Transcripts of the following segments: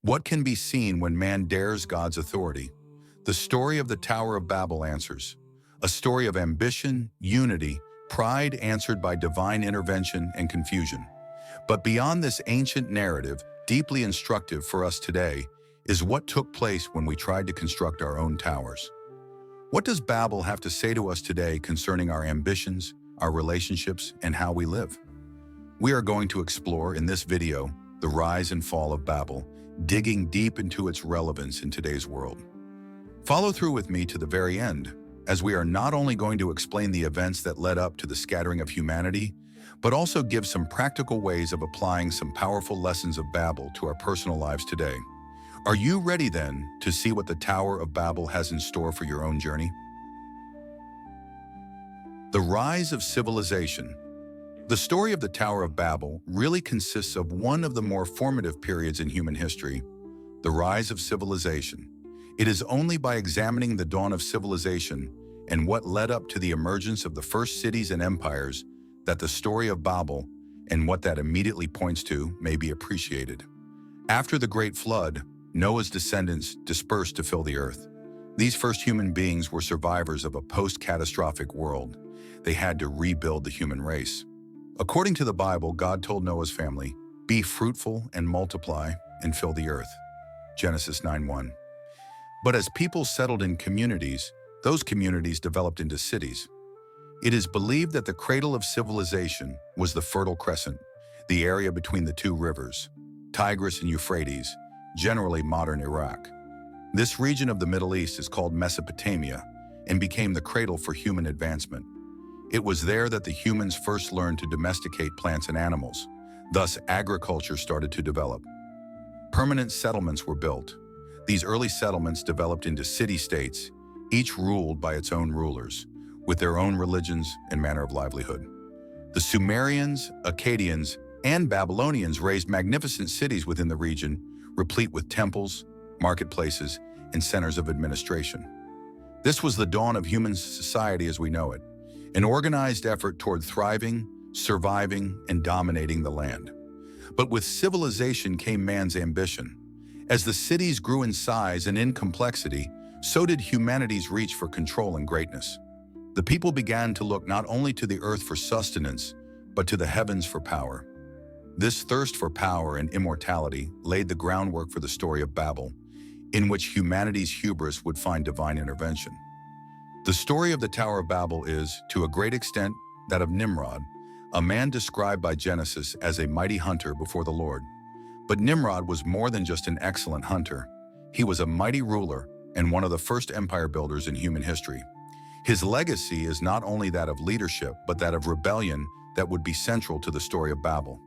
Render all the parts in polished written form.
What can be seen when man dares God's authority? The story of the Tower of Babel answers. A story of ambition, unity, pride answered by divine intervention and confusion. But beyond this ancient narrative, deeply instructive for us today, is what took place when we tried to construct our own towers. What does Babel have to say to us today concerning our ambitions, our relationships, and how we live? We are going to explore in this video the rise and fall of Babel, digging deep into its relevance in today's world. Follow through with me to the very end, as we are not only going to explain the events that led up to the scattering of humanity, but also give some practical ways of applying some powerful lessons of Babel to our personal lives today. Are you ready then to see what the Tower of Babel has in store for your own journey? The rise of civilization. The story of the Tower of Babel really consists of one of the more formative periods in human history, the rise of civilization. It is only by examining the dawn of civilization and what led up to the emergence of the first cities and empires that the story of Babel and what that immediately points to may be appreciated. After the Great Flood, Noah's descendants dispersed to fill the earth. These first human beings were survivors of a post-catastrophic world. They had to rebuild the human race. According to the Bible, God told Noah's family, "Be fruitful and multiply and fill the earth." Genesis 9:1. But as people settled in communities, those communities developed into cities. It is believed that the cradle of civilization was the Fertile Crescent, the area between the two rivers, Tigris and Euphrates, generally modern Iraq. This region of the Middle East is called Mesopotamia and became the cradle for human advancement. It was there that the humans first learned to domesticate plants and animals. Thus, agriculture started to develop. Permanent settlements were built. These early settlements developed into city-states, each ruled by its own rulers, with their own religions and manner of livelihood. The Sumerians, Akkadians, and Babylonians raised magnificent cities within the region, replete with temples, marketplaces, and centers of administration. This was the dawn of human society as we know it, an organized effort toward thriving, surviving, and dominating the land. But with civilization came man's ambition. As the cities grew in size and in complexity, so did humanity's reach for control and greatness. The people began to look not only to the earth for sustenance, but to the heavens for power. This thirst for power and immortality laid the groundwork for the story of Babel, in which humanity's hubris would find divine intervention. The story of the Tower of Babel is, to a great extent, that of Nimrod, a man described by Genesis as a mighty hunter before the Lord. But Nimrod was more than just an excellent hunter. He was a mighty ruler and one of the first empire builders in human history. His legacy is not only that of leadership, but that of rebellion that would be central to the story of Babel.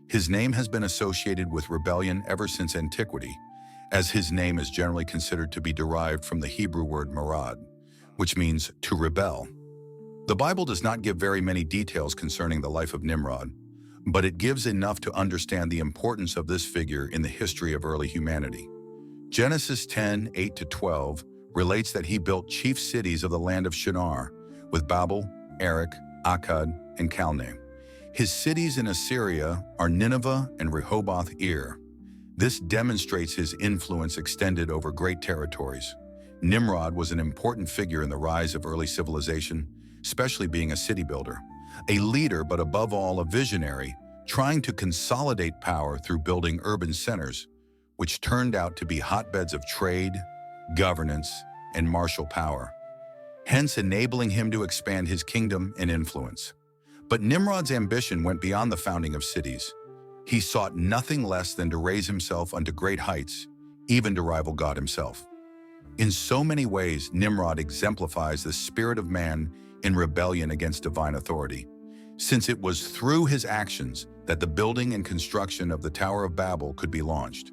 His name has been associated with rebellion ever since antiquity, as his name is generally considered to be derived from the Hebrew word marad, which means to rebel. The Bible does not give very many details concerning the life of Nimrod, but it gives enough to understand the importance of this figure in the history of early humanity. Genesis 10:8-12 relates that he built chief cities of the land of Shinar, with Babel, Erech, Akkad, and Calneh. His cities in Assyria are Nineveh and Rehoboth-ir. This demonstrates his influence extended over great territories. Nimrod was an important figure in the rise of early civilization, especially being a city builder, a leader, but above all a visionary, trying to consolidate power through building urban centers, which turned out to be hotbeds of trade, governance, and martial power, hence enabling him to expand his kingdom and influence. But Nimrod's ambition went beyond the founding of cities. He sought nothing less than to raise himself unto great heights, even to rival God himself. In so many ways, Nimrod exemplifies the spirit of man in rebellion against divine authority, since it was through his actions that the building and construction of the Tower of Babel could be launched.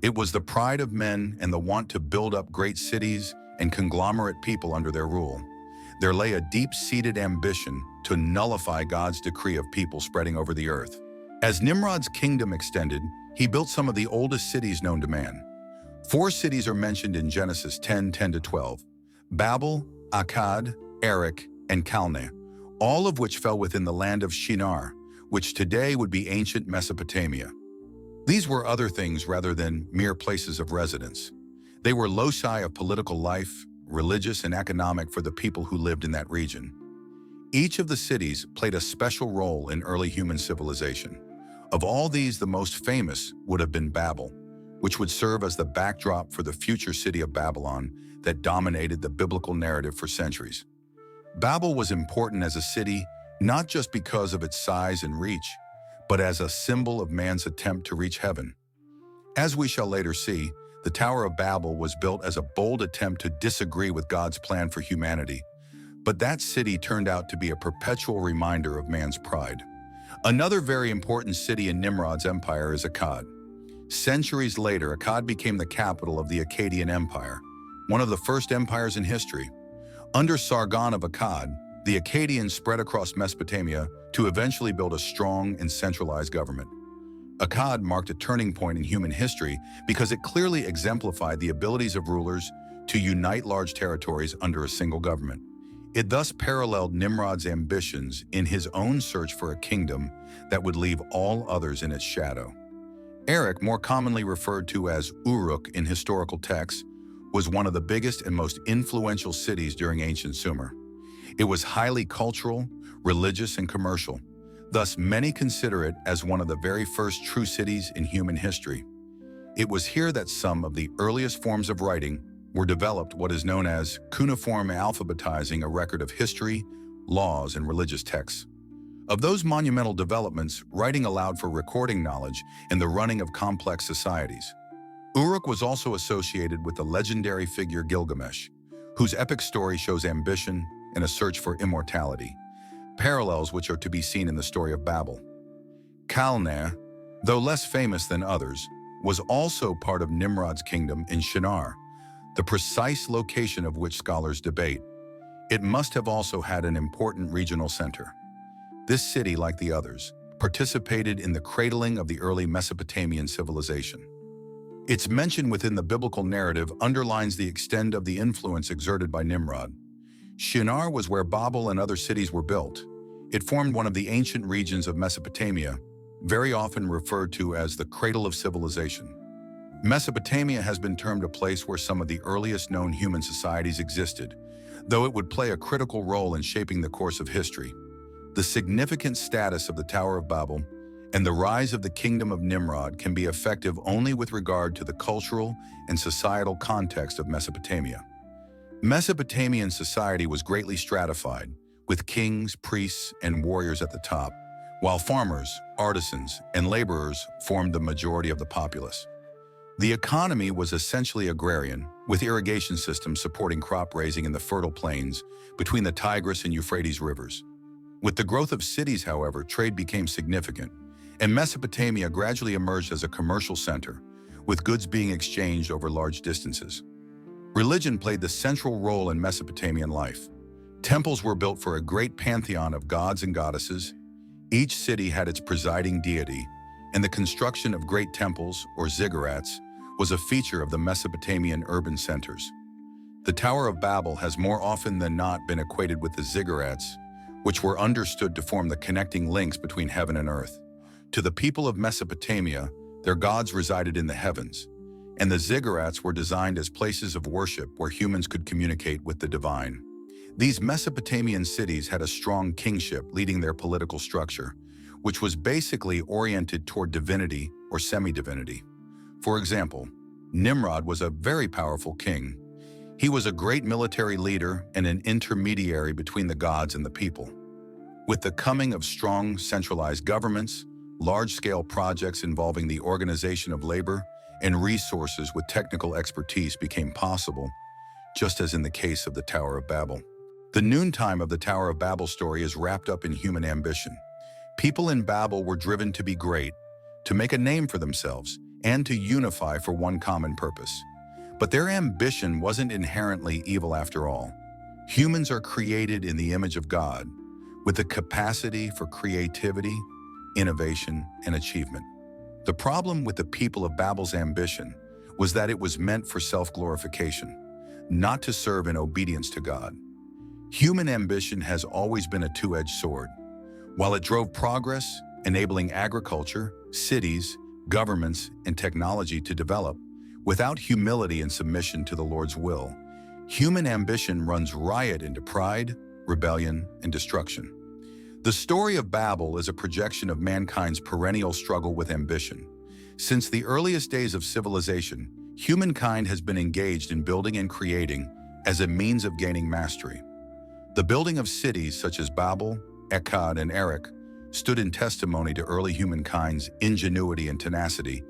It was the pride of men and the want to build up great cities and conglomerate people under their rule. There lay a deep-seated ambition to nullify God's decree of people spreading over the earth. As Nimrod's kingdom extended, he built some of the oldest cities known to man. 4 cities are mentioned in Genesis 10:10-12: Babel, Akkad, Erech, and Calneh, all of which fell within the land of Shinar, which today would be ancient Mesopotamia. These were other things rather than mere places of residence. They were loci of political life, religious and economic for the people who lived in that region. Each of the cities played a special role in early human civilization. Of all these, the most famous would have been Babel, which would serve as the backdrop for the future city of Babylon that dominated the biblical narrative for centuries. Babel was important as a city not just because of its size and reach, but as a symbol of man's attempt to reach heaven. As we shall later see, the Tower of Babel was built as a bold attempt to disagree with God's plan for humanity. But that city turned out to be a perpetual reminder of man's pride. Another very important city in Nimrod's empire is Akkad. Centuries later, Akkad became the capital of the Akkadian Empire, one of the first empires in history. Under Sargon of Akkad, the Akkadians spread across Mesopotamia to eventually build a strong and centralized government. Akkad marked a turning point in human history because it clearly exemplified the abilities of rulers to unite large territories under a single government. It thus paralleled Nimrod's ambitions in his own search for a kingdom that would leave all others in its shadow. Erech, more commonly referred to as Uruk in historical texts, was one of the biggest and most influential cities during ancient Sumer. It was highly cultural, religious, and commercial. Thus, many consider it as one of the very first true cities in human history. It was here that some of the earliest forms of writing were developed, what is known as cuneiform alphabetizing a record of history, laws, and religious texts. Of those monumental developments, writing allowed for recording knowledge and the running of complex societies. Uruk was also associated with the legendary figure Gilgamesh, whose epic story shows ambition and a search for immortality, parallels which are to be seen in the story of Babel. Calneh, though less famous than others, was also part of Nimrod's kingdom in Shinar, the precise location of which scholars debate. It must have also had an important regional center. This city, like the others, participated in the cradling of the early Mesopotamian civilization. Its mention within the biblical narrative underlines the extent of the influence exerted by Nimrod. Shinar was where Babel and other cities were built. It formed one of the ancient regions of Mesopotamia, very often referred to as the cradle of civilization. Mesopotamia has been termed a place where some of the earliest known human societies existed, though it would play a critical role in shaping the course of history. The significant status of the Tower of Babel and the rise of the kingdom of Nimrod can be effective only with regard to the cultural and societal context of Mesopotamia. Mesopotamian society was greatly stratified, with kings, priests, and warriors at the top, while farmers, artisans, and laborers formed the majority of the populace. The economy was essentially agrarian, with irrigation systems supporting crop raising in the fertile plains between the Tigris and Euphrates rivers. With the growth of cities, however, trade became significant, and Mesopotamia gradually emerged as a commercial center, with goods being exchanged over large distances. Religion played the central role in Mesopotamian life. Temples were built for a great pantheon of gods and goddesses. Each city had its presiding deity, and the construction of great temples, or ziggurats, was a feature of the Mesopotamian urban centers. The Tower of Babel has more often than not been equated with the ziggurats, which were understood to form the connecting links between heaven and earth. To the people of Mesopotamia, their gods resided in the heavens, and the ziggurats were designed as places of worship where humans could communicate with the divine. These Mesopotamian cities had a strong kingship leading their political structure, which was basically oriented toward divinity or semi-divinity. For example, Nimrod was a very powerful king. He was a great military leader and an intermediary between the gods and the people. With the coming of strong, centralized governments, large-scale projects involving the organization of labor and resources with technical expertise became possible, just as in the case of the Tower of Babel. The noontime of the Tower of Babel story is wrapped up in human ambition. People in Babel were driven to be great, to make a name for themselves, and to unify for one common purpose. But their ambition wasn't inherently evil after all. Humans are created in the image of God, with the capacity for creativity, innovation, and achievement. The problem with the people of Babel's ambition was that it was meant for self-glorification, not to serve in obedience to God. Human ambition has always been a two-edged sword. While it drove progress, enabling agriculture, cities, governments, and technology to develop, without humility and submission to the Lord's will, human ambition runs riot into pride, rebellion, and destruction. The story of Babel is a projection of mankind's perennial struggle with ambition. Since the earliest days of civilization, humankind has been engaged in building and creating as a means of gaining mastery. The building of cities such as Babel, Akkad, and Erech stood in testimony to early humankind's ingenuity and tenacity,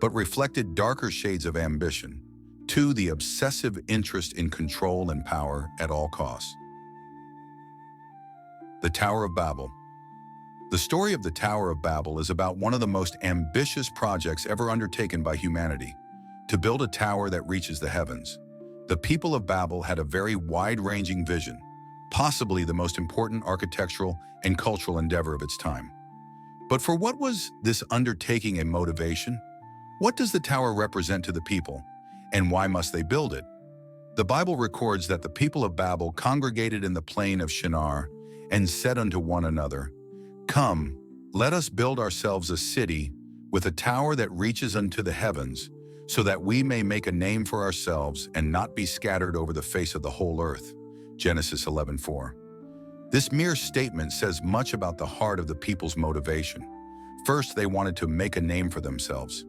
but reflected darker shades of ambition, to the obsessive interest in control and power at all costs. The Tower of Babel. The story of the Tower of Babel is about one of the most ambitious projects ever undertaken by humanity, to build a tower that reaches the heavens. The people of Babel had a very wide-ranging vision, possibly the most important architectural and cultural endeavor of its time. But for what was this undertaking a motivation? What does the tower represent to the people, and why must they build it? The Bible records that the people of Babel congregated in the plain of Shinar and said unto one another, "Come, let us build ourselves a city with a tower that reaches unto the heavens, so that we may make a name for ourselves and not be scattered over the face of the whole earth." Genesis 11:4. This mere statement says much about the heart of the people's motivation. First, they wanted to make a name for themselves.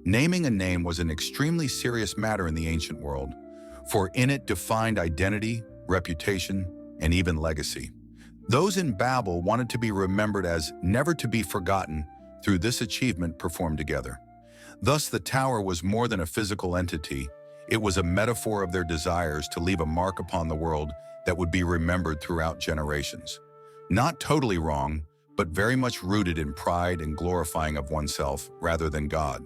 Naming a name was an extremely serious matter in the ancient world, for in it defined identity, reputation, and even legacy. Those in Babel wanted to be remembered as never to be forgotten through this achievement performed together. Thus, the tower was more than a physical entity. It was a metaphor of their desires to leave a mark upon the world that would be remembered throughout generations. Not totally wrong, but very much rooted in pride and glorifying of oneself rather than God.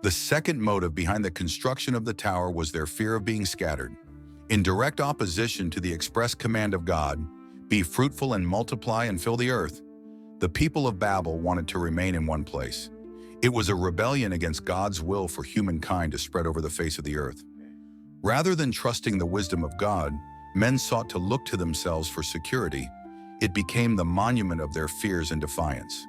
The second motive behind the construction of the tower was their fear of being scattered. In direct opposition to the express command of God, "Be fruitful and multiply and fill the earth," the people of Babel wanted to remain in one place. It was a rebellion against God's will for humankind to spread over the face of the earth. Rather than trusting the wisdom of God, men sought to look to themselves for security. It became the monument of their fears and defiance.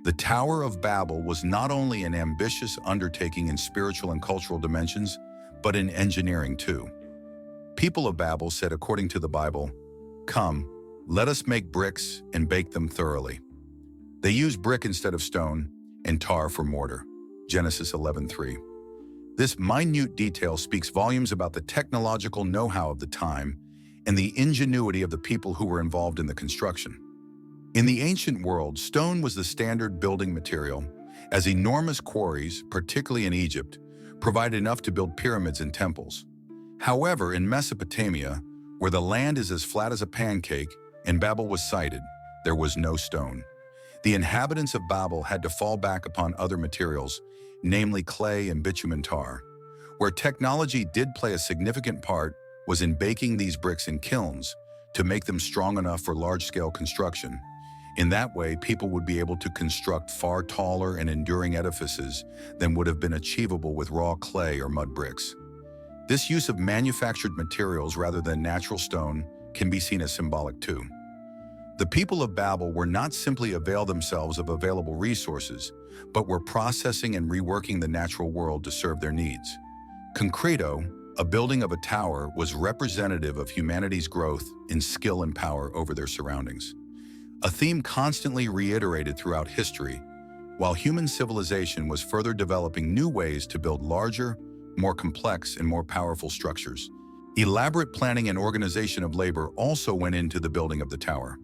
The Tower of Babel was not only an ambitious undertaking in spiritual and cultural dimensions, but in engineering too. People of Babel said, according to the Bible, "Come, let us make bricks and bake them thoroughly." They used brick instead of stone and tar for mortar. Genesis 11:3. This minute detail speaks volumes about the technological know-how of the time and the ingenuity of the people who were involved in the construction. In the ancient world, stone was the standard building material, as enormous quarries, particularly in Egypt, provided enough to build pyramids and temples. However, in Mesopotamia, where the land is as flat as a pancake and Babel was sited, there was no stone. The inhabitants of Babel had to fall back upon other materials, namely clay and bitumen tar. Where technology did play a significant part was in baking these bricks in kilns to make them strong enough for large-scale construction. In that way, people would be able to construct far taller and enduring edifices than would have been achievable with raw clay or mud bricks. This use of manufactured materials rather than natural stone can be seen as symbolic too. The people of Babel were not simply avail themselves of available resources, but were processing and reworking the natural world to serve their needs. Concreto, a building of a tower, was representative of humanity's growth in skill and power over their surroundings. A theme constantly reiterated throughout history, while human civilization was further developing new ways to build larger, more complex, and more powerful structures. Elaborate planning and organization of labor also went into the building of the tower.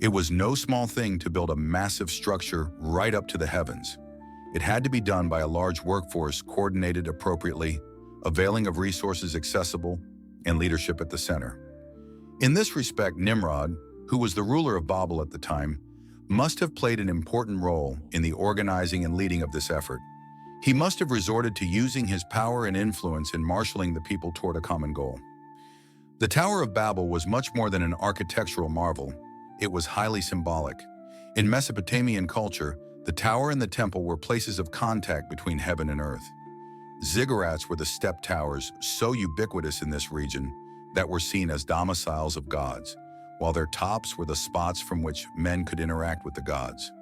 It was no small thing to build a massive structure right up to the heavens. It had to be done by a large workforce coordinated appropriately, availing of resources accessible, and leadership at the center. In this respect, Nimrod, who was the ruler of Babel at the time, must have played an important role in the organizing and leading of this effort. He must have resorted to using his power and influence in marshaling the people toward a common goal. The Tower of Babel was much more than an architectural marvel. It was highly symbolic. In Mesopotamian culture, the tower and the temple were places of contact between heaven and earth. Ziggurats were the step towers, so ubiquitous in this region, that were seen as domiciles of gods, while their tops were the spots from which men could interact with the gods.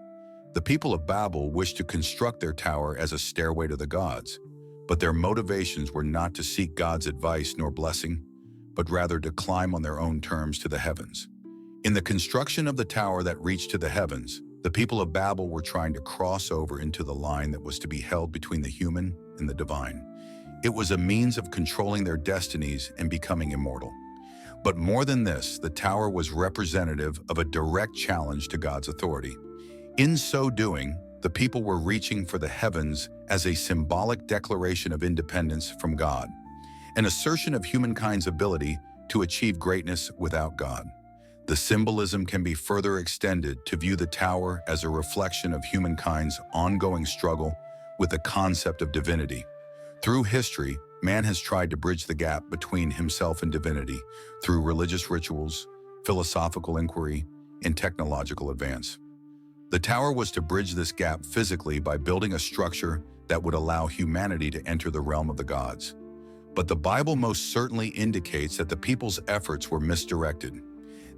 The people of Babel wished to construct their tower as a stairway to the gods, but their motivations were not to seek God's advice nor blessing, but rather to climb on their own terms to the heavens. In the construction of the tower that reached to the heavens, the people of Babel were trying to cross over into the line that was to be held between the human and the divine. It was a means of controlling their destinies and becoming immortal. But more than this, the tower was representative of a direct challenge to God's authority. In so doing, the people were reaching for the heavens as a symbolic declaration of independence from God, an assertion of humankind's ability to achieve greatness without God. The symbolism can be further extended to view the tower as a reflection of humankind's ongoing struggle with the concept of divinity. Through history, man has tried to bridge the gap between himself and divinity through religious rituals, philosophical inquiry, and technological advance. The tower was to bridge this gap physically by building a structure that would allow humanity to enter the realm of the gods. But the Bible most certainly indicates that the people's efforts were misdirected.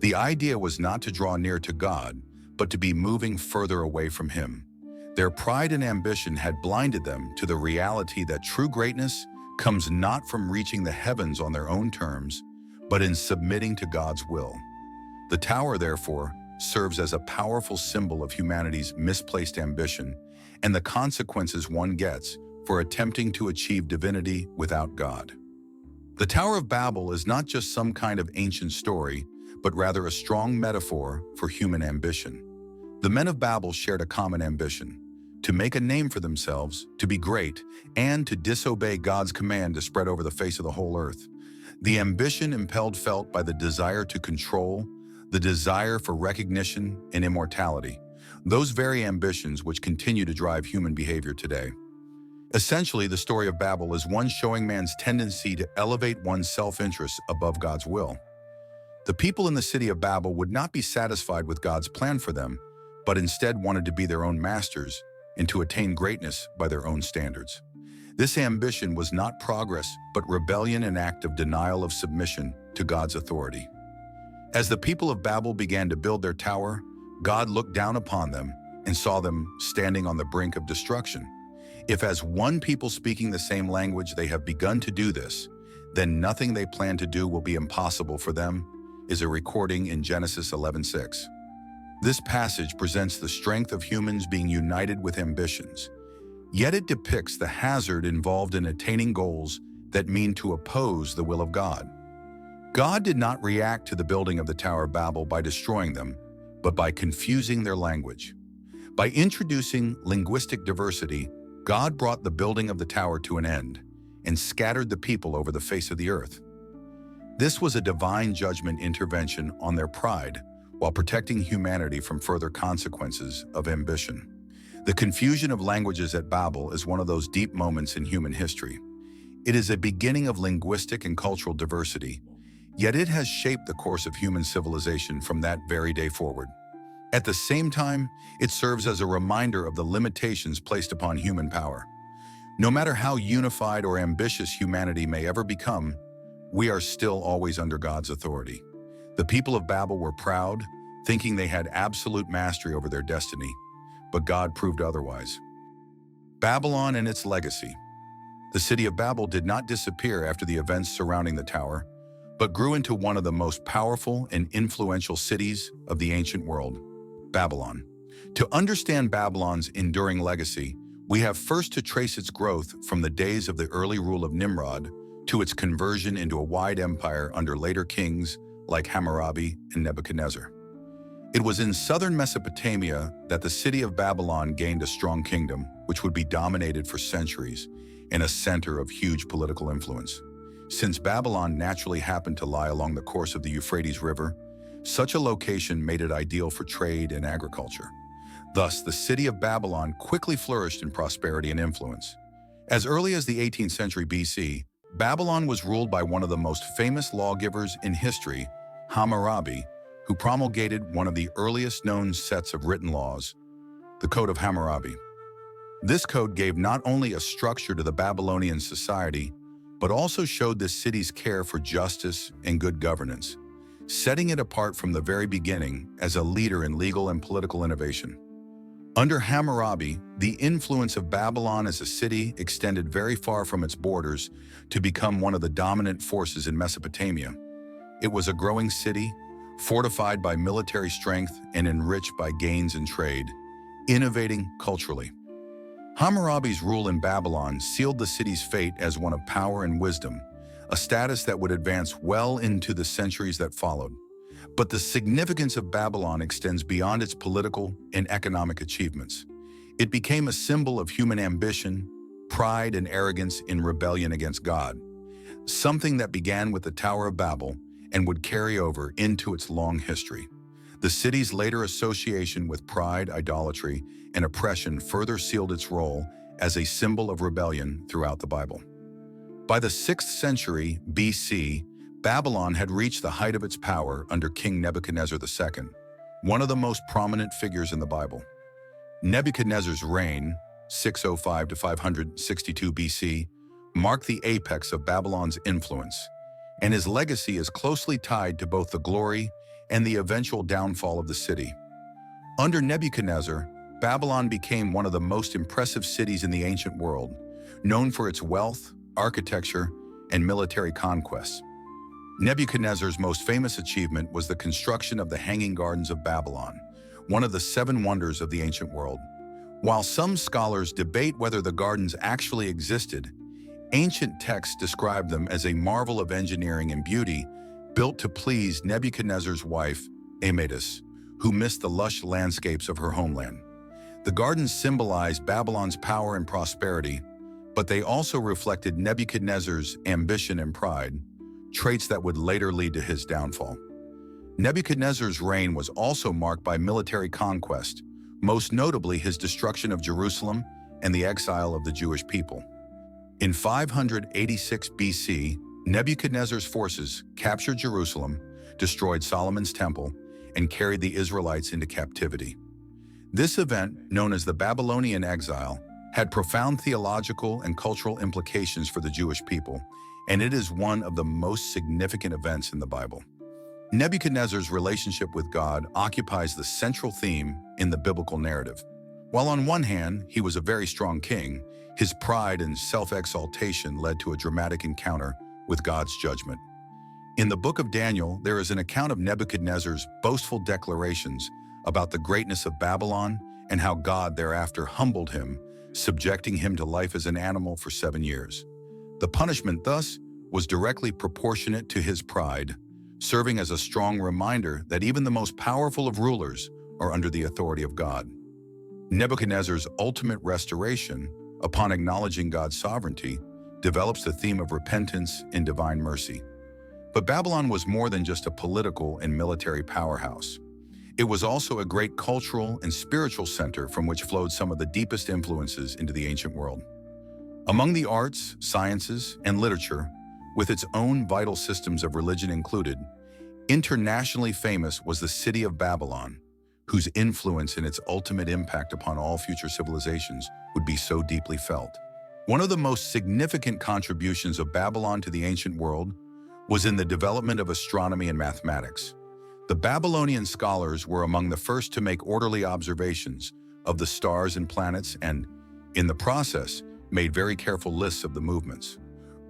The idea was not to draw near to God, but to be moving further away from Him. Their pride and ambition had blinded them to the reality that true greatness comes not from reaching the heavens on their own terms, but in submitting to God's will. The tower, therefore, serves as a powerful symbol of humanity's misplaced ambition and the consequences one gets for attempting to achieve divinity without God. The Tower of Babel is not just some kind of ancient story, but rather a strong metaphor for human ambition. The men of Babel shared a common ambition: to make a name for themselves, to be great, and to disobey God's command to spread over the face of the whole earth. The ambition impelled felt by the desire to control, the desire for recognition and immortality, those very ambitions which continue to drive human behavior today. Essentially, the story of Babel is one showing man's tendency to elevate one's self-interest above God's will. The people in the city of Babel would not be satisfied with God's plan for them, but instead wanted to be their own masters and to attain greatness by their own standards. This ambition was not progress, but rebellion, an act of denial of submission to God's authority. As the people of Babel began to build their tower, God looked down upon them and saw them standing on the brink of destruction. If as one people speaking the same language they have begun to do this, then nothing they plan to do will be impossible for them, is a recording in Genesis 11:6. This passage presents the strength of humans being united with ambitions, yet it depicts the hazard involved in attaining goals that mean to oppose the will of God. God did not react to the building of the Tower of Babel by destroying them, but by confusing their language. By introducing linguistic diversity, God brought the building of the tower to an end and scattered the people over the face of the earth. This was a divine judgment intervention on their pride while protecting humanity from further consequences of ambition. The confusion of languages at Babel is one of those deep moments in human history. It is a beginning of linguistic and cultural diversity, yet it has shaped the course of human civilization from that very day forward. At the same time, it serves as a reminder of the limitations placed upon human power. No matter how unified or ambitious humanity may ever become, we are still always under God's authority. The people of Babel were proud, thinking they had absolute mastery over their destiny, but God proved otherwise. Babylon and its legacy. The city of Babel did not disappear after the events surrounding the tower, but grew into one of the most powerful and influential cities of the ancient world, Babylon. To understand Babylon's enduring legacy, we have first to trace its growth from the days of the early rule of Nimrod to its conversion into a wide empire under later kings like Hammurabi and Nebuchadnezzar. It was in southern Mesopotamia that the city of Babylon gained a strong kingdom, which would be dominated for centuries and a center of huge political influence. Since Babylon naturally happened to lie along the course of the Euphrates River, such a location made it ideal for trade and agriculture. Thus, the city of Babylon quickly flourished in prosperity and influence. As early as the 18th century BC, Babylon was ruled by one of the most famous lawgivers in history, Hammurabi, who promulgated one of the earliest known sets of written laws, the Code of Hammurabi. This code gave not only a structure to the Babylonian society, but also showed the city's care for justice and good governance, setting it apart from the very beginning as a leader in legal and political innovation. Under Hammurabi, the influence of Babylon as a city extended very far from its borders to become one of the dominant forces in Mesopotamia. It was a growing city, fortified by military strength and enriched by gains in trade, innovating culturally. Hammurabi's rule in Babylon sealed the city's fate as one of power and wisdom, a status that would advance well into the centuries that followed. But the significance of Babylon extends beyond its political and economic achievements. It became a symbol of human ambition, pride, and arrogance in rebellion against God, something that began with the Tower of Babel and would carry over into its long history. The city's later association with pride, idolatry, and oppression further sealed its role as a symbol of rebellion throughout the Bible. By the 6th century BC, Babylon had reached the height of its power under King Nebuchadnezzar II, one of the most prominent figures in the Bible. Nebuchadnezzar's reign, 605 to 562 BC, marked the apex of Babylon's influence, and his legacy is closely tied to both the glory and the eventual downfall of the city. Under Nebuchadnezzar, Babylon became one of the most impressive cities in the ancient world, known for its wealth, architecture, and military conquests. Nebuchadnezzar's most famous achievement was the construction of the Hanging Gardens of Babylon, one of the 7 wonders of the ancient world. While some scholars debate whether the gardens actually existed, ancient texts describe them as a marvel of engineering and beauty built to please Nebuchadnezzar's wife, Ametis, who missed the lush landscapes of her homeland. The gardens symbolized Babylon's power and prosperity, but they also reflected Nebuchadnezzar's ambition and pride, traits that would later lead to his downfall. Nebuchadnezzar's reign was also marked by military conquest, most notably his destruction of Jerusalem and the exile of the Jewish people. In 586 BC, Nebuchadnezzar's forces captured Jerusalem, destroyed Solomon's temple, and carried the Israelites into captivity. This event, known as the Babylonian exile, had profound theological and cultural implications for the Jewish people, and it is one of the most significant events in the Bible. Nebuchadnezzar's relationship with God occupies the central theme in the biblical narrative. While on one hand, he was a very strong king, his pride and self-exaltation led to a dramatic encounter with God's judgment. In the book of Daniel, there is an account of Nebuchadnezzar's boastful declarations about the greatness of Babylon and how God thereafter humbled him, subjecting him to life as an animal for 7 years. The punishment, thus, was directly proportionate to his pride, serving as a strong reminder that even the most powerful of rulers are under the authority of God. Nebuchadnezzar's ultimate restoration, upon acknowledging God's sovereignty, develops the theme of repentance and divine mercy. But Babylon was more than just a political and military powerhouse. It was also a great cultural and spiritual center from which flowed some of the deepest influences into the ancient world. Among the arts, sciences, and literature, with its own vital systems of religion included, internationally famous was the city of Babylon, whose influence and its ultimate impact upon all future civilizations would be so deeply felt. One of the most significant contributions of Babylon to the ancient world was in the development of astronomy and mathematics. The Babylonian scholars were among the first to make orderly observations of the stars and planets and, in the process, made very careful lists of the movements.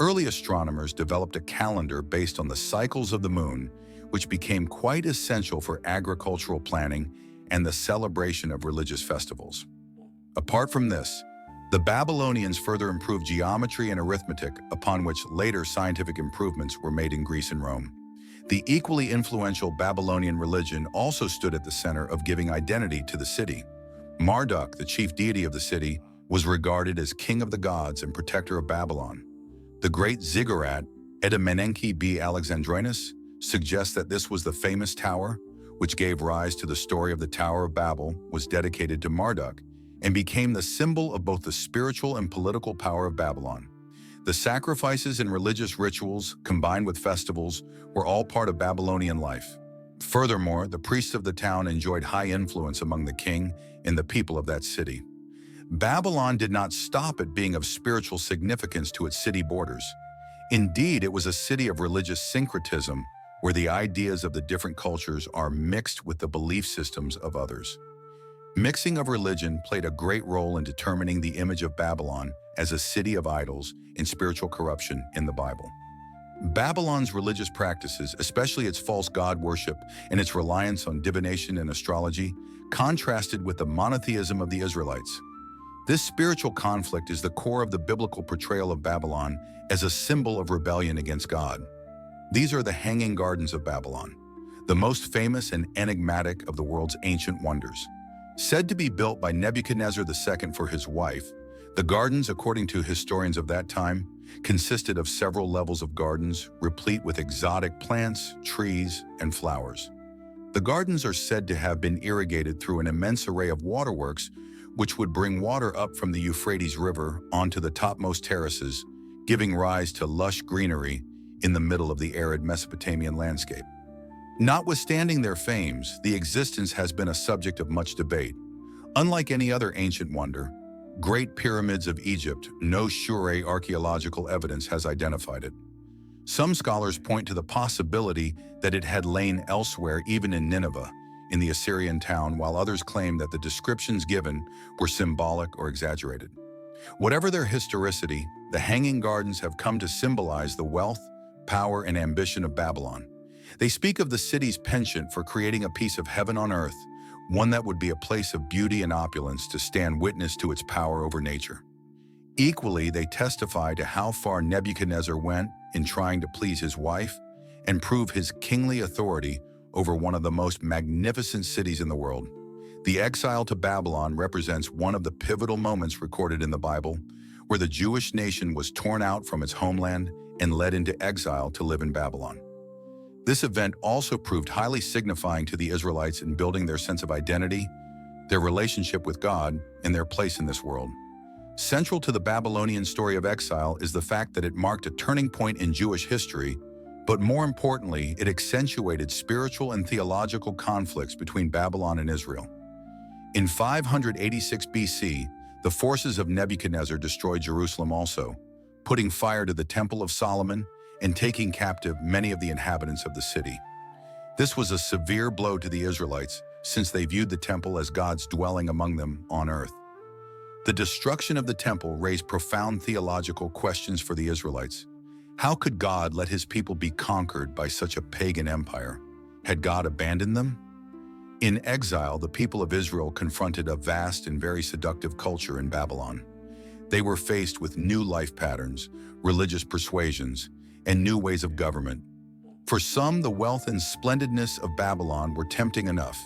Early astronomers developed a calendar based on the cycles of the moon, which became quite essential for agricultural planning and the celebration of religious festivals. Apart from this, the Babylonians further improved geometry and arithmetic, upon which later scientific improvements were made in Greece and Rome. The equally influential Babylonian religion also stood at the center of giving identity to the city. Marduk, the chief deity of the city, was regarded as king of the gods and protector of Babylon. The great ziggurat, Etemenenki B. Alexandrinus, suggests that this was the famous tower, which gave rise to the story of the Tower of Babel, was dedicated to Marduk, and became the symbol of both the spiritual and political power of Babylon. The sacrifices and religious rituals, combined with festivals, were all part of Babylonian life. Furthermore, the priests of the town enjoyed high influence among the king and the people of that city. Babylon did not stop at being of spiritual significance to its city borders. Indeed, it was a city of religious syncretism, where the ideas of the different cultures are mixed with the belief systems of others. Mixing of religion played a great role in determining the image of Babylon as a city of idols and spiritual corruption in the Bible. Babylon's religious practices, especially its false god worship and its reliance on divination and astrology, contrasted with the monotheism of the Israelites. This spiritual conflict is the core of the biblical portrayal of Babylon as a symbol of rebellion against God. These are the Hanging Gardens of Babylon, the most famous and enigmatic of the world's ancient wonders. Said to be built by Nebuchadnezzar II for his wife, the gardens, according to historians of that time, consisted of several levels of gardens replete with exotic plants, trees, and flowers. The gardens are said to have been irrigated through an immense array of waterworks, which would bring water up from the Euphrates River onto the topmost terraces, giving rise to lush greenery in the middle of the arid Mesopotamian landscape. Notwithstanding their fames, the existence has been a subject of much debate. Unlike any other ancient wonder, Great Pyramids of Egypt, no sure archaeological evidence has identified it. Some scholars point to the possibility that it had lain elsewhere, even in Nineveh, in the Assyrian town, while others claim that the descriptions given were symbolic or exaggerated. Whatever their historicity, the Hanging Gardens have come to symbolize the wealth, power, and ambition of Babylon. They speak of the city's penchant for creating a piece of heaven on earth, one that would be a place of beauty and opulence to stand witness to its power over nature. Equally, they testify to how far Nebuchadnezzar went in trying to please his wife and prove his kingly authority over one of the most magnificent cities in the world. The exile to Babylon represents one of the pivotal moments recorded in the Bible, where the Jewish nation was torn out from its homeland and led into exile to live in Babylon. This event also proved highly signifying to the Israelites in building their sense of identity, their relationship with God, and their place in this world. Central to the Babylonian story of exile is the fact that it marked a turning point in Jewish history, but more importantly, it accentuated spiritual and theological conflicts between Babylon and Israel. In 586 BC, the forces of Nebuchadnezzar destroyed Jerusalem also, putting fire to the Temple of Solomon and taking captive many of the inhabitants of the city. This was a severe blow to the Israelites, since they viewed the temple as God's dwelling among them on earth. The destruction of the temple raised profound theological questions for the Israelites. How could God let his people be conquered by such a pagan empire? Had God abandoned them? In exile, the people of Israel confronted a vast and very seductive culture in Babylon. They were faced with new life patterns, religious persuasions, and new ways of government. For some, the wealth and splendidness of Babylon were tempting enough,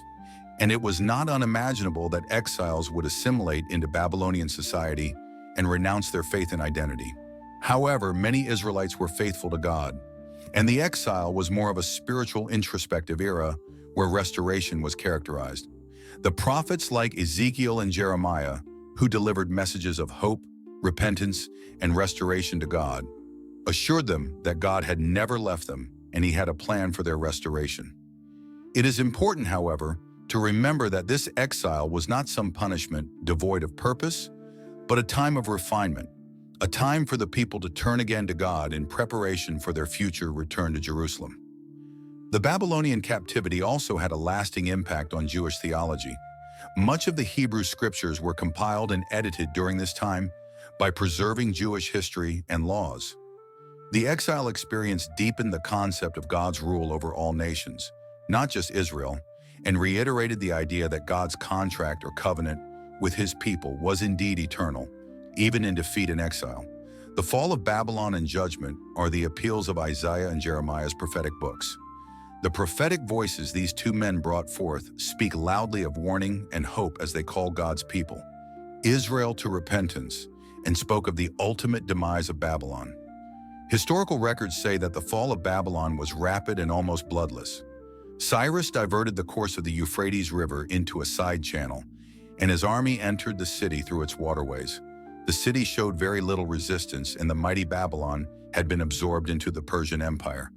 and it was not unimaginable that exiles would assimilate into Babylonian society and renounce their faith and identity. However, many Israelites were faithful to God, and the exile was more of a spiritual introspective era where restoration was characterized. The prophets like Ezekiel and Jeremiah, who delivered messages of hope, repentance, and restoration to God, assured them that God had never left them and he had a plan for their restoration. It is important, however, to remember that this exile was not some punishment devoid of purpose, but a time of refinement, a time for the people to turn again to God in preparation for their future return to Jerusalem. The Babylonian captivity also had a lasting impact on Jewish theology. Much of the Hebrew scriptures were compiled and edited during this time by preserving Jewish history and laws. The exile experience deepened the concept of God's rule over all nations, not just Israel, and reiterated the idea that God's contract or covenant with his people was indeed eternal, even in defeat and exile. The fall of Babylon and judgment are the appeals of Isaiah and Jeremiah's prophetic books. The prophetic voices these two men brought forth speak loudly of warning and hope as they call God's people, Israel, to repentance, and spoke of the ultimate demise of Babylon. Historical records say that the fall of Babylon was rapid and almost bloodless. Cyrus diverted the course of the Euphrates River into a side channel, and his army entered the city through its waterways. The city showed very little resistance, and the mighty Babylon had been absorbed into the Persian Empire.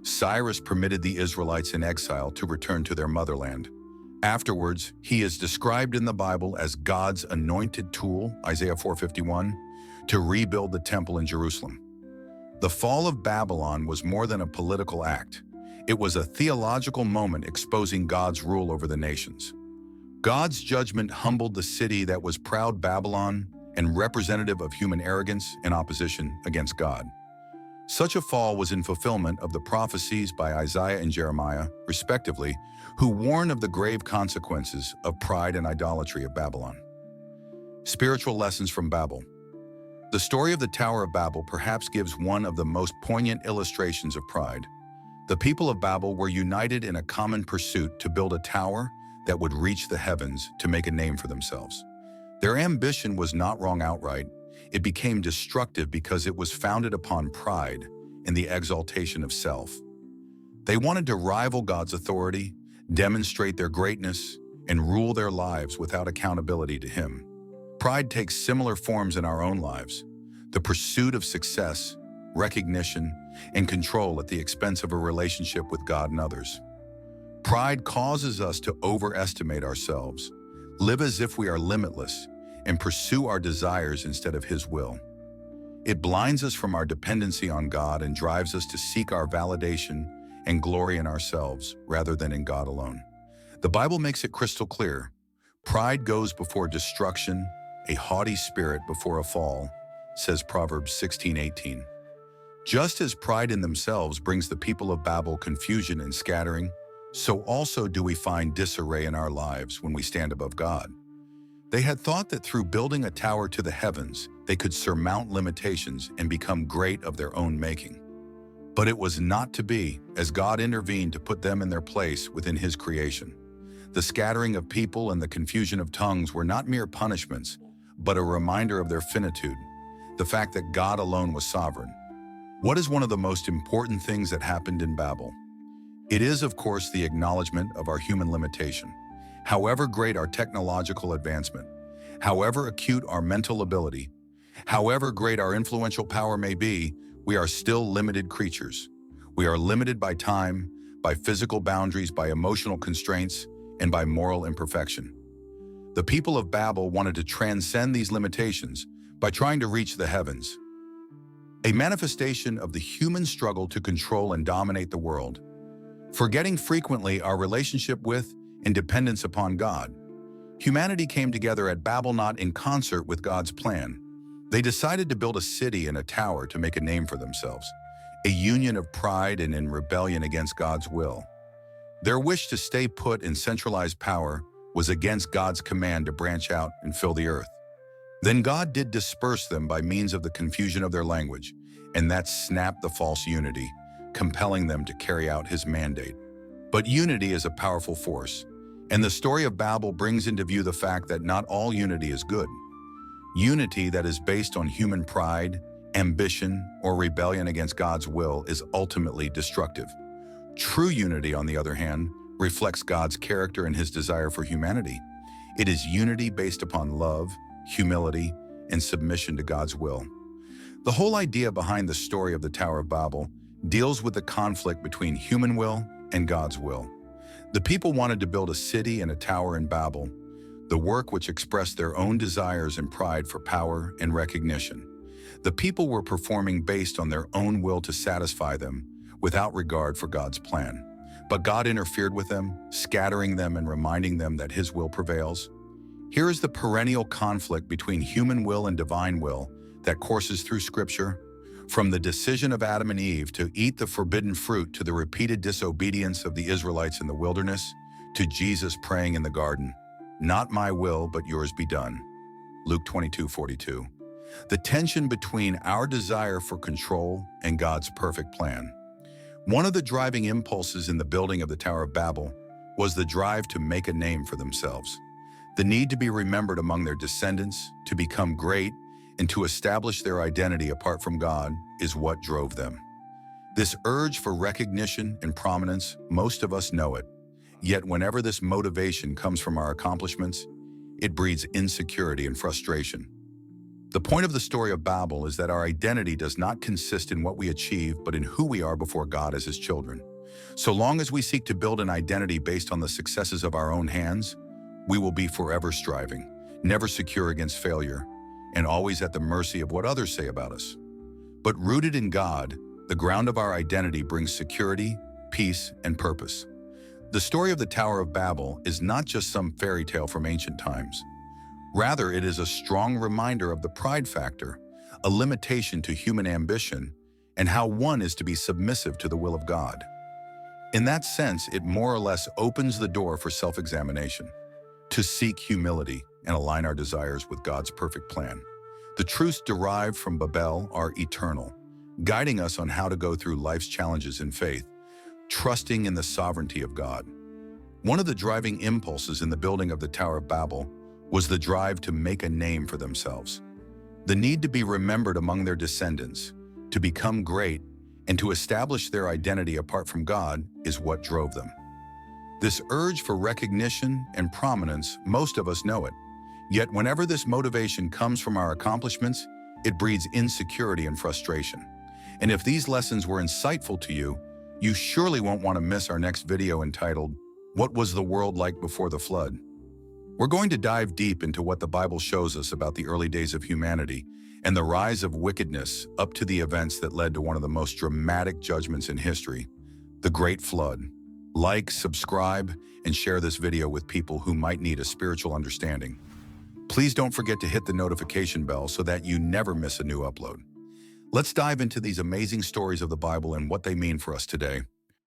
Cyrus permitted the Israelites in exile to return to their motherland. Afterwards, he is described in the Bible as God's anointed tool, Isaiah 4:51, to rebuild the temple in Jerusalem. The fall of Babylon was more than a political act. It was a theological moment exposing God's rule over the nations. God's judgment humbled the city that was proud Babylon and representative of human arrogance and opposition against God. Such a fall was in fulfillment of the prophecies by Isaiah and Jeremiah, respectively, who warn of the grave consequences of pride and idolatry of Babylon. Spiritual lessons from Babel. The story of the Tower of Babel perhaps gives one of the most poignant illustrations of pride. The people of Babel were united in a common pursuit to build a tower that would reach the heavens to make a name for themselves. Their ambition was not wrong outright. It became destructive because it was founded upon pride and the exaltation of self. They wanted to rival God's authority, demonstrate their greatness, and rule their lives without accountability to Him. Pride takes similar forms in our own lives. The pursuit of success, recognition, and control at the expense of a relationship with God and others. Pride causes us to overestimate ourselves, live as if we are limitless, and pursue our desires instead of His will. It blinds us from our dependency on God and drives us to seek our validation and glory in ourselves rather than in God alone. The Bible makes it crystal clear. Pride goes before destruction, a haughty spirit before a fall, says Proverbs 16:18. Just as pride in themselves brings the people of Babel confusion and scattering, so also do we find disarray in our lives when we stand above God. They had thought that through building a tower to the heavens, they could surmount limitations and become great of their own making. But it was not to be, as God intervened to put them in their place within His creation. The scattering of people and the confusion of tongues were not mere punishments, but a reminder of their finitude, the fact that God alone was sovereign. What is one of the most important things that happened in Babel? It is, of course, the acknowledgement of our human limitation. However great our technological advancement, however acute our mental ability, however great our influential power may be, we are still limited creatures. We are limited by time, by physical boundaries, by emotional constraints, and by moral imperfection. The people of Babel wanted to transcend these limitations by trying to reach the heavens, a manifestation of the human struggle to control and dominate the world, forgetting frequently our relationship with and dependence upon God. Humanity came together at Babel not in concert with God's plan. They decided to build a city and a tower to make a name for themselves, a union of pride and in rebellion against God's will. Their wish to stay put in centralized power was against God's command to branch out and fill the earth. Then God did disperse them by means of the confusion of their language, and that snapped the false unity, compelling them to carry out His mandate. But unity is a powerful force, and the story of Babel brings into view the fact that not all unity is good. Unity that is based on human pride, ambition, or rebellion against God's will is ultimately destructive. True unity, on the other hand, reflects God's character and His desire for humanity. It is unity based upon love, humility, and submission to God's will. The whole idea behind the story of the Tower of Babel deals with the conflict between human will and God's will. The people wanted to build a city and a tower in Babel, the work which expressed their own desires and pride for power and recognition. The people were performing based on their own will to satisfy them, without regard for God's plan. But God interfered with them, scattering them and reminding them that His will prevails. Here is the perennial conflict between human will and divine will that courses through Scripture, from the decision of Adam and Eve to eat the forbidden fruit to the repeated disobedience of the Israelites in the wilderness, to Jesus praying in the garden, "Not my will, but yours be done." Luke 22:42. The tension between our desire for control and God's perfect plan. One of the driving impulses in the building of the Tower of Babel was the drive to make a name for themselves. The need to be remembered among their descendants, to become great, and to establish their identity apart from God is what drove them. This urge for recognition and prominence, most of us know it. Yet whenever this motivation comes from our accomplishments, it breeds insecurity and frustration. The point of the story of Babel is that our identity does not consist in what we achieve, but in who we are before God as His children. So long as we seek to build an identity based on the successes of our own hands, we will be forever striving, never secure against failure, and always at the mercy of what others say about us. But rooted in God, the ground of our identity brings security, peace, and purpose. The story of the Tower of Babel is not just some fairy tale from ancient times. Rather, it is a strong reminder of the pride factor, a limitation to human ambition, and how one is to be submissive to the will of God. In that sense, it more or less opens the door for self-examination, to seek humility and align our desires with God's perfect plan. The truths derived from Babel are eternal, guiding us on how to go through life's challenges in faith, trusting in the sovereignty of God. One of the driving impulses in the building of the Tower of Babel was the drive to make a name for themselves. The need to be remembered among their descendants, to become great, and to establish their identity apart from God is what drove them. This urge for recognition and prominence, most of us know it. Yet whenever this motivation comes from our accomplishments, it breeds insecurity and frustration. And if these lessons were insightful to you, you surely won't want to miss our next video entitled, "What Was the World Like Before the Flood?" We're going to dive deep into what the Bible shows us about the early days of humanity and the rise of wickedness up to the events that led to one of the most dramatic judgments in history, the Great Flood. Like, subscribe, and share this video with people who might need a spiritual understanding. Please don't forget to hit the notification bell so that you never miss a new upload. Let's dive into these amazing stories of the Bible and what they mean for us today.